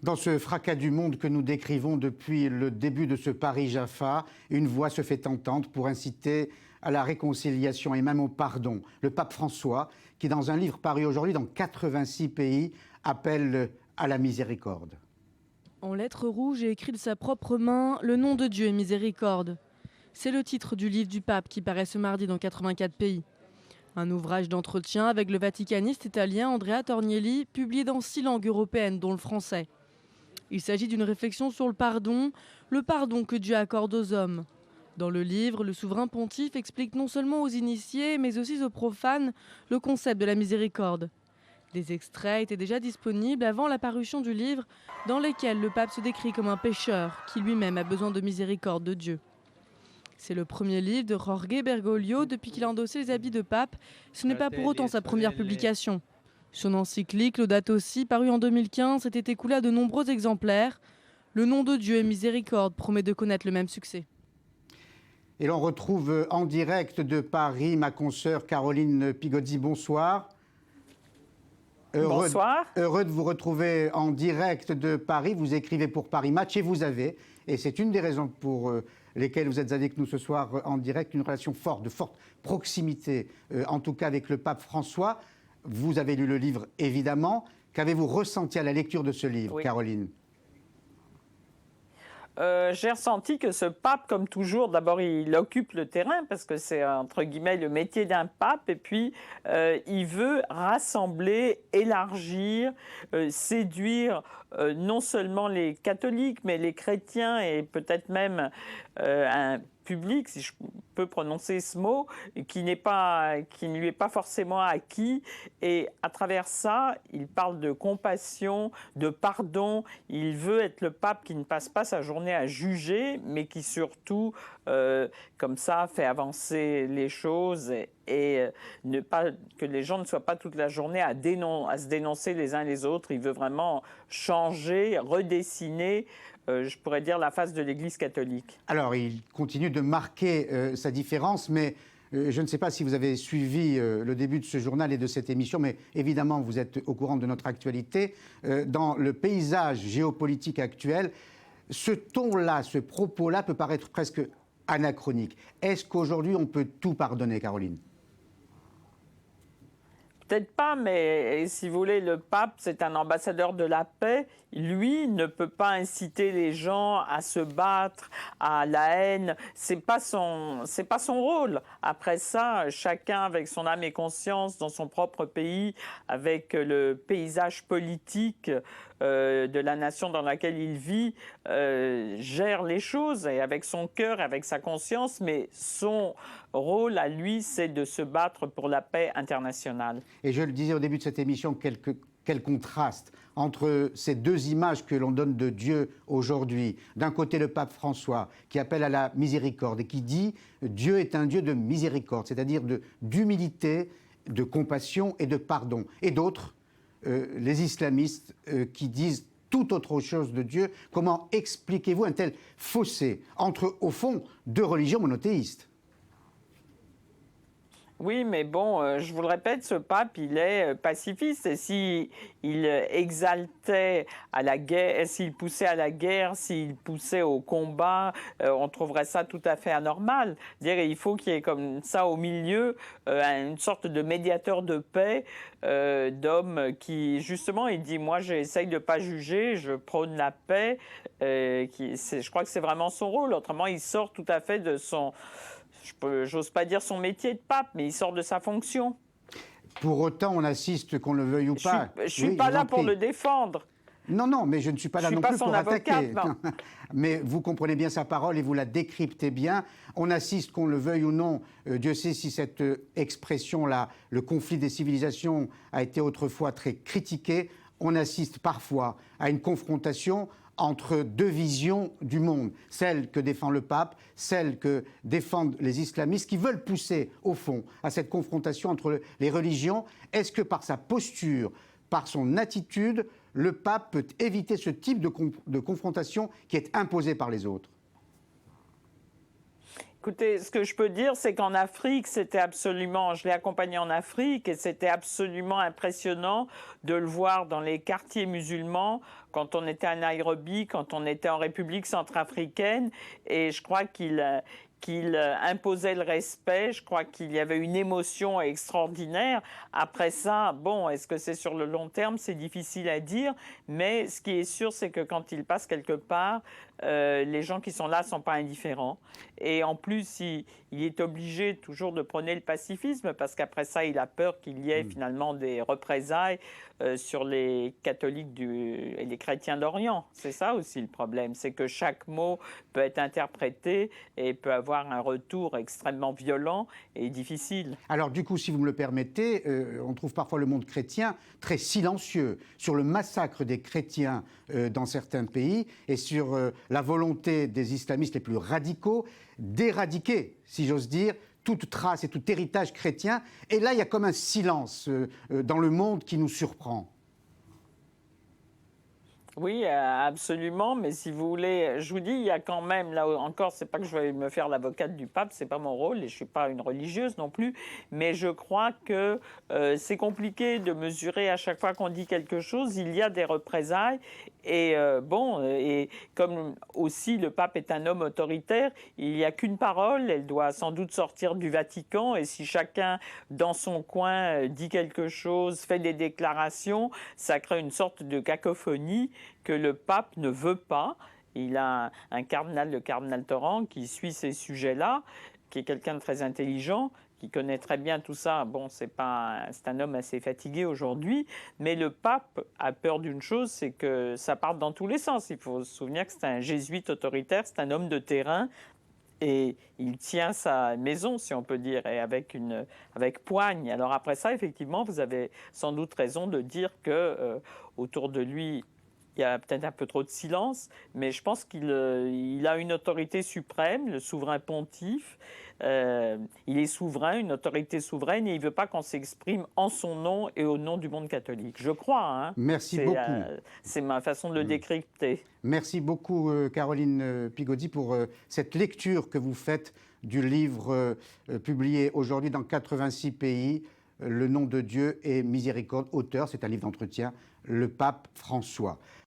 Dans ce fracas du monde que nous décrivons depuis le début de ce Paris-Jaffa, une voix se fait entendre pour inciter à la réconciliation et même au pardon. Le pape François, qui dans un livre paru aujourd'hui dans 86 pays, appelle à la miséricorde. En lettres rouges et écrit de sa propre main, le nom de Dieu est miséricorde. C'est le titre du livre du pape qui paraît ce mardi dans 84 pays. Un ouvrage d'entretien avec le vaticaniste italien Andrea Tornielli, publié dans 6 langues européennes, dont le français. Il s'agit d'une réflexion sur le pardon que Dieu accorde aux hommes. Dans le livre, le souverain pontife explique non seulement aux initiés, mais aussi aux profanes, le concept de la miséricorde. Des extraits étaient déjà disponibles avant la parution du livre, dans lesquels le pape se décrit comme un pécheur qui lui-même a besoin de miséricorde de Dieu. C'est le premier livre de Jorge Bergoglio depuis qu'il a endossé les habits de pape. Ce n'est pas pour autant sa première publication. Son encyclique, Laudato Si, paru en 2015, s'était écoulé à de nombreux exemplaires. Le nom de Dieu et miséricorde promet de connaître le même succès. Et l'on retrouve en direct de Paris ma consoeur Caroline Pigozzi. Bonsoir. Bonsoir. Heureux de vous retrouver en direct de Paris. Vous écrivez pour Paris Match et vous avez, et c'est une des raisons pour lesquelles vous êtes avec nous ce soir en direct, une relation forte, de forte proximité, en tout cas avec le pape François. Vous avez lu le livre, évidemment. Qu'avez-vous ressenti à la lecture de ce livre, oui. Caroline ? J'ai ressenti que ce pape, comme toujours, d'abord il occupe le terrain parce que c'est entre guillemets le métier d'un pape, et puis il veut rassembler, élargir, séduire non seulement les catholiques mais les chrétiens et peut-être même un public, si je peux prononcer ce mot, qui ne lui est pas forcément acquis. Et à travers ça, il parle de compassion, de pardon. Il veut être le pape qui ne passe pas sa journée à juger, mais qui surtout, comme ça, fait avancer les choses et ne pas, que les gens ne soient pas toute la journée à se dénoncer les uns les autres. Il veut vraiment changer, redessiner, je pourrais dire, la face de l'Église catholique. Alors, il continue de marquer sa différence, mais je ne sais pas si vous avez suivi le début de ce journal et de cette émission, mais évidemment, vous êtes au courant de notre actualité. Dans le paysage géopolitique actuel, ce ton-là, ce propos-là peut paraître presque anachronique. Est-ce qu'aujourd'hui, on peut tout pardonner, Caroline ? Peut-être pas, mais si vous voulez, le pape, c'est un ambassadeur de la paix. Lui ne peut pas inciter les gens à se battre, à la haine. C'est pas son rôle. Après ça, chacun avec son âme et conscience dans son propre pays, avec le paysage politique de la nation dans laquelle il vit, gère les choses et avec son cœur, avec sa conscience, mais son rôle à lui, c'est de se battre pour la paix internationale. Et je le disais au début de cette émission, quel contraste entre ces deux images que l'on donne de Dieu aujourd'hui. D'un côté, le pape François, qui appelle à la miséricorde et qui dit « Dieu est un Dieu de miséricorde », c'est-à-dire d'humilité, de compassion et de pardon. Et d'autres, les islamistes, qui disent tout autre chose de Dieu. Comment expliquez-vous un tel fossé entre, au fond, deux religions monothéistes ? Oui, mais bon, je vous le répète, ce pape, il est pacifiste. Et s'il exaltait à la guerre, s'il poussait à la guerre, s'il poussait au combat, on trouverait ça tout à fait anormal. Il faut qu'il y ait comme ça au milieu une sorte de médiateur de paix, d'homme qui, justement, il dit, moi, j'essaye de ne pas juger, je prône la paix. Je crois que c'est vraiment son rôle. Autrement, il sort tout à fait de son... J'ose pas dire son métier de pape, mais il sort de sa fonction. Pour autant, on assiste, qu'on le veuille ou pas. Je suis pas là pour le défendre. Non, mais je ne suis pas là non plus pour attaquer. Non. Mais vous comprenez bien sa parole et vous la décryptez bien. On assiste, qu'on le veuille ou non, Dieu sait si cette expression-là, le conflit des civilisations, a été autrefois très critiqué. On assiste parfois à une confrontation entre deux visions du monde, celle que défend le pape, celle que défendent les islamistes, qui veulent pousser, au fond, à cette confrontation entre les religions. Est-ce que par sa posture, par son attitude, le pape peut éviter ce type de confrontation qui est imposée par les autres ? Écoutez, ce que je peux dire, c'est qu'en Afrique, je l'ai accompagné en Afrique et c'était absolument impressionnant de le voir dans les quartiers musulmans, quand on était à Nairobi, quand on était en République centrafricaine. Et je crois qu'il imposait le respect. Je crois qu'il y avait une émotion extraordinaire. Après ça, bon, est-ce que c'est sur le long terme? C'est difficile à dire. Mais ce qui est sûr, c'est que quand il passe quelque part, les gens qui sont là ne sont pas indifférents. Et en plus, il est obligé toujours de prôner le pacifisme parce qu'après ça, il a peur qu'il y ait finalement des représailles sur les catholiques et les chrétiens d'Orient. C'est ça aussi le problème, c'est que chaque mot peut être interprété et peut avoir un retour extrêmement violent et difficile. Alors du coup, si vous me le permettez, on trouve parfois le monde chrétien très silencieux sur le massacre des chrétiens dans certains pays et sur la volonté des islamistes les plus radicaux d'éradiquer, si j'ose dire, toute trace et tout héritage chrétien. Et là, il y a comme un silence dans le monde qui nous surprend. Oui, absolument, mais si vous voulez, je vous dis, il y a quand même, là encore, c'est pas que je vais me faire l'avocate du pape, c'est pas mon rôle, et je suis pas une religieuse non plus, mais je crois que c'est compliqué de mesurer à chaque fois qu'on dit quelque chose, il y a des représailles, et et comme aussi le pape est un homme autoritaire, il n'y a qu'une parole, elle doit sans doute sortir du Vatican, et si chacun dans son coin dit quelque chose, fait des déclarations, ça crée une sorte de cacophonie que le pape ne veut pas. Il a un cardinal, le cardinal Torrent, qui suit ces sujets-là, qui est quelqu'un de très intelligent, qui connaît très bien tout ça. Bon, c'est un homme assez fatigué aujourd'hui, mais le pape a peur d'une chose, c'est que ça parte dans tous les sens. Il faut se souvenir que c'est un jésuite autoritaire, c'est un homme de terrain, et il tient sa maison, si on peut dire, et avec poigne. Alors après ça, effectivement, vous avez sans doute raison de dire que autour de lui, il y a peut-être un peu trop de silence, mais je pense qu'il a une autorité suprême, le souverain pontife. Il est souverain, une autorité souveraine, et il ne veut pas qu'on s'exprime en son nom et au nom du monde catholique. Je crois. Hein. Merci beaucoup. C'est ma façon de le décrypter. Merci beaucoup, Caroline Pigozzi, pour cette lecture que vous faites du livre publié aujourd'hui dans 86 pays, Le nom de Dieu et miséricorde, auteur, c'est un livre d'entretien, le pape François.